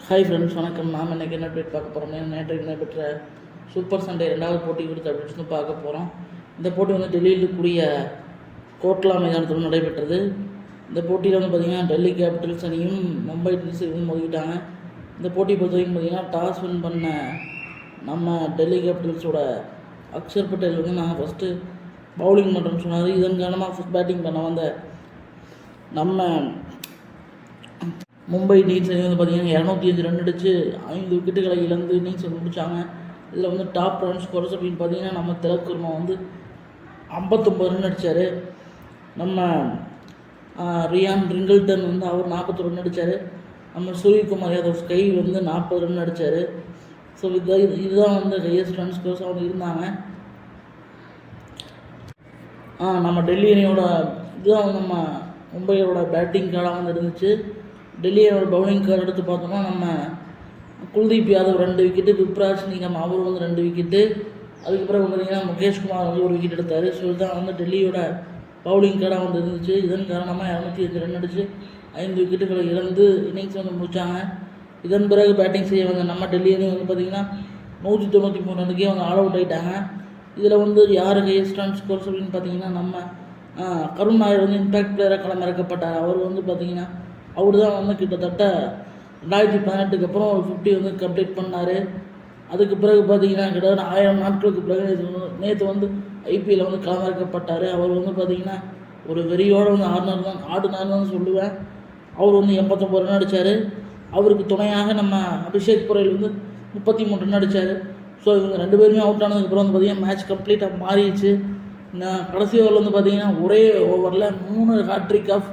Hi friends, வணக்கம். நாம் இன்றைக்கி என்ன அப்டேட் பார்க்க போகிறோம்? நேற்று நடைபெற்ற சூப்பர் சண்டே 2வது போட்டி குறித்த அப்டேட்ஸ் வந்து பார்க்க போகிறோம். இந்த போட்டி வந்து டெல்லியில் இருக்கக்கூடிய கோட்லா மைதானத்தில் நடைபெற்றது. இந்த போட்டியில் வந்து பார்த்திங்கன்னா டெல்லி கேபிட்டல்ஸ் அணியும் மும்பை இந்தியன்ஸ் இவங்க மோதிக்கிட்டாங்க. இந்த போட்டி பொறுத்த வரைக்கும் பார்த்திங்கன்னா டாஸ் வின் பண்ண நம்ம டெல்லி கேபிட்டல்ஸோட அக்ஷர் பட்டேல் வந்து நாங்கள் ஃபஸ்ட்டு பவுலிங் பண்ணுறோன்னு சொன்னார். இதன் காரணமாக ஃபஸ்ட் பேட்டிங் பண்ண வந்த நம்ம மும்பை இந்தியன்ஸ் அணி வந்து பார்த்திங்கன்னா 205 ரன் அடித்து 5 விக்கெட்டுகளை இழந்து இன்னிங்ஸ் வந்து முடித்தாங்க. இதில் வந்து டாப் ரன் ஸ்கோர்ஸ் அப்படின்னு பார்த்தீங்கன்னா நம்ம திலக் வர்மா வந்து 59 ரன் அடித்தார். நம்ம ரியான் ரிங்கிள்டன் வந்து அவர் 41 ரன் அடித்தார். நம்ம சூரியகுமார் யாதவ் ஸ்கை வந்து 40 ரன் அடித்தார். ஸோ இதுதான் வந்து ஹையஸ்ட் ரன் ஸ்கோர்ஸாக வந்து இருந்தாங்க. நம்ம டெல்லி அணியோட இதுதான் வந்து நம்ம மும்பையோட பேட்டிங் கார்டாக வந்து இருந்துச்சு. டெல்லியோட பவுலிங் கார்டு எடுத்து பார்த்தோம்னா நம்ம குல்தீப் யாதவ் 2 விக்கெட்டு, விப்ராஜ் நிகம் அவர் வந்து 2 விக்கெட்டு, அதுக்கப்புறம் பார்த்திங்கன்னா முகேஷ்குமார் வந்து 1 விக்கெட் எடுத்தார். ஸோ இதுதான் வந்து டெல்லியோட பவுலிங் கார்டாக வந்து இருந்துச்சு. இதன் காரணமாக 205 ரன் அடித்து 5 விக்கெட்டுகளை இழந்து இன்னிங்ஸ் வந்து முடித்தாங்க. இதன் பிறகு பேட்டிங் செய்ய வந்த நம்ம டெல்லி அணி வந்து பார்த்திங்கன்னா 193 ரன்னுக்கே அவங்க ஆல் அவுட் ஆகிட்டாங்க. இதில் வந்து யார் ஹையஸ்ட் ரன் ஸ்கோர்ஸ் அப்படின்னு பார்த்தீங்கன்னா நம்ம கருண் நாயர் வந்து இம்பேக்ட் பிளேயராக களமிறக்கப்பட்டார். அவர் வந்து பார்த்திங்கன்னா அவர் தான் வந்து கிட்டத்தட்ட 2018க்கு அப்புறம் ஒரு 50 வந்து கம்ப்ளீட் பண்ணார். அதுக்கு பிறகு பார்த்திங்கன்னா கிட்டத்தட்ட 1000 நாட்களுக்கு பிறகு நேற்று வந்து ஐபிஎல்ல வந்து களமிறக்கப்பட்டார். அவர் வந்து பார்த்திங்கன்னா ஒரு வெறியோடு வந்து ஆடினார்னு சொல்லுவேன். அவர் வந்து 89 ரன் அடித்தார். அவருக்கு துணையாக நம்ம அபிஷேக் புரேல் வந்து 33 ரன் அடித்தார். ஸோ இவங்க 2 பேருமே அவுட் ஆனதுக்கப்புறம் வந்து பார்த்திங்கன்னா மேட்ச் கம்ப்ளீட்டாக மாறிடுச்சு. கடைசி ஓவரில் வந்து பார்த்திங்கன்னா ஒரே ஓவரில் 3 ஹாட்ரிக் ஆஃப்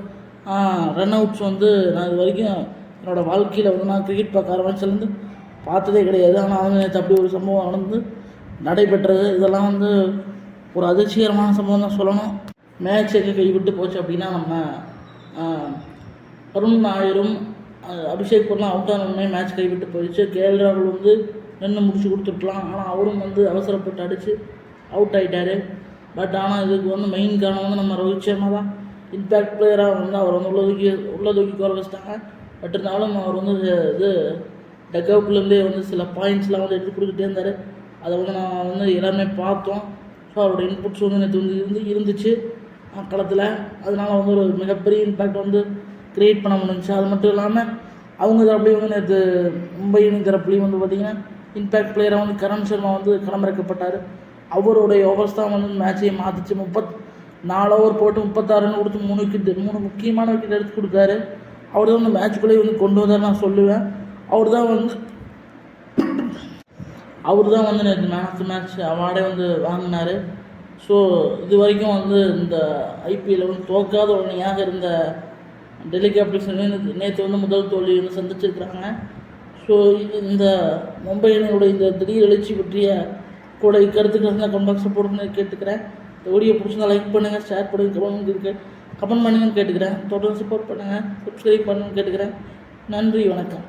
ரன் அவுட்ஸ் வந்து நான் இது வரைக்கும் என்னோடய வாழ்க்கையில் வந்து நான் கிரிக்கெட் பார்க்க ஆரம்பிச்சிலேருந்து பார்த்ததே கிடையாது. ஆனால் வந்து நேற்று அப்படி ஒரு சம்பவம் நடைபெற்றது. இதெல்லாம் வந்து ஒரு அதிர்ச்சிகரமான சம்பவம் தான் சொல்லணும். மேட்ச் எங்கே கைவிட்டு போச்சு அப்படின்னா நம்ம கருண் நாயரும் அபிஷேக் பொருளாம் அவுட் ஆனவுடனே மேட்ச் கைவிட்டு போயிடுச்சு. கேஎல் ராகுல் வந்து நின்று முடிச்சு கொடுத்துருக்கலாம். ஆனால் அவரும் வந்து அவசரப்பட்டு அடித்து அவுட் ஆகிட்டார். பட் ஆனால் இதுக்கு வந்து மெயின் காரணம் வந்து நம்ம ரோஹித் சர்மா தான். இம்பேக்ட் பிளேயராக வந்து அவர் வந்து உள்ள தூக்கி குறை வச்சிட்டாங்க. பட் இருந்தாலும் அவர் வந்து இது டக் அவுட்லேருந்தே வந்து சில பாயிண்ட்ஸ்லாம் வந்து எடுத்து கொடுத்துட்டே இருந்தார். அதை வந்து நான் வந்து எல்லாமே பார்த்தோம். ஸோ அவரோட இன்புட்ஸ் வந்து நேற்று வந்து இருந்துச்சு களத்தில். அதனால் வந்து ஒரு மிகப்பெரிய இம்பேக்ட் வந்து க்ரியேட் பண்ண முடிஞ்சிச்சு. அது மட்டும் இல்லாமல் அவங்க தரப்புலையும் வந்து நேற்று மும்பை அணி தரப்புலையும் வந்து பார்த்திங்கன்னா இம்பேக்ட் பிளேயராக வந்து கரண் சர்மா வந்து களமிறக்கப்பட்டார். அவருடைய ஓவர்ஸ் தான் வந்து மேட்சையை மாற்றிச்சு. 4 ஓவர் போட்டு 36 ரன் கொடுத்து 3 விக்கெட்டு, 3 முக்கியமான விக்கெட் எடுத்து கொடுத்தாரு. அவர் தான் அந்த மேட்சுக்குள்ளேயே வந்து கொண்டு வந்தார் நான் சொல்லுவேன். அவர் தான் வந்து நேற்று மேன் ஆஃப் த மேட்ச் அவார்டே வந்து வாங்கினார். ஸோ இது வரைக்கும் வந்து இந்த ஐபிஎல்ல வந்து தோற்காத ஒரு அணியாக இருந்த டெல்லி கேபிட்டல்ஸ் நேற்று வந்து முதல் தோல்வி வந்து சந்திச்சிருக்கிறாங்க. ஸோ இந்த மும்பை அணியோட இந்த திடீர் எழுச்சி பற்றிய கூட கருத்துக்கள் வந்து கமெண்ட் பாக்ஸில் போடுன்னு கேட்டுக்கிறேன். இந்த வீடியோ பிடிச்சிருந்தா லைக் பண்ணுங்கள், ஷேர் பண்ணுங்கள், கமெண்ட் பண்ணுங்கன்னு கேட்டுக்கிறேன். தொடர்ந்து சப்போர்ட் பண்ணுங்கள், சப்ஸ்கிரைப் பண்ணுங்கன்னு கேட்டுக்கிறேன். நன்றி, வணக்கம்.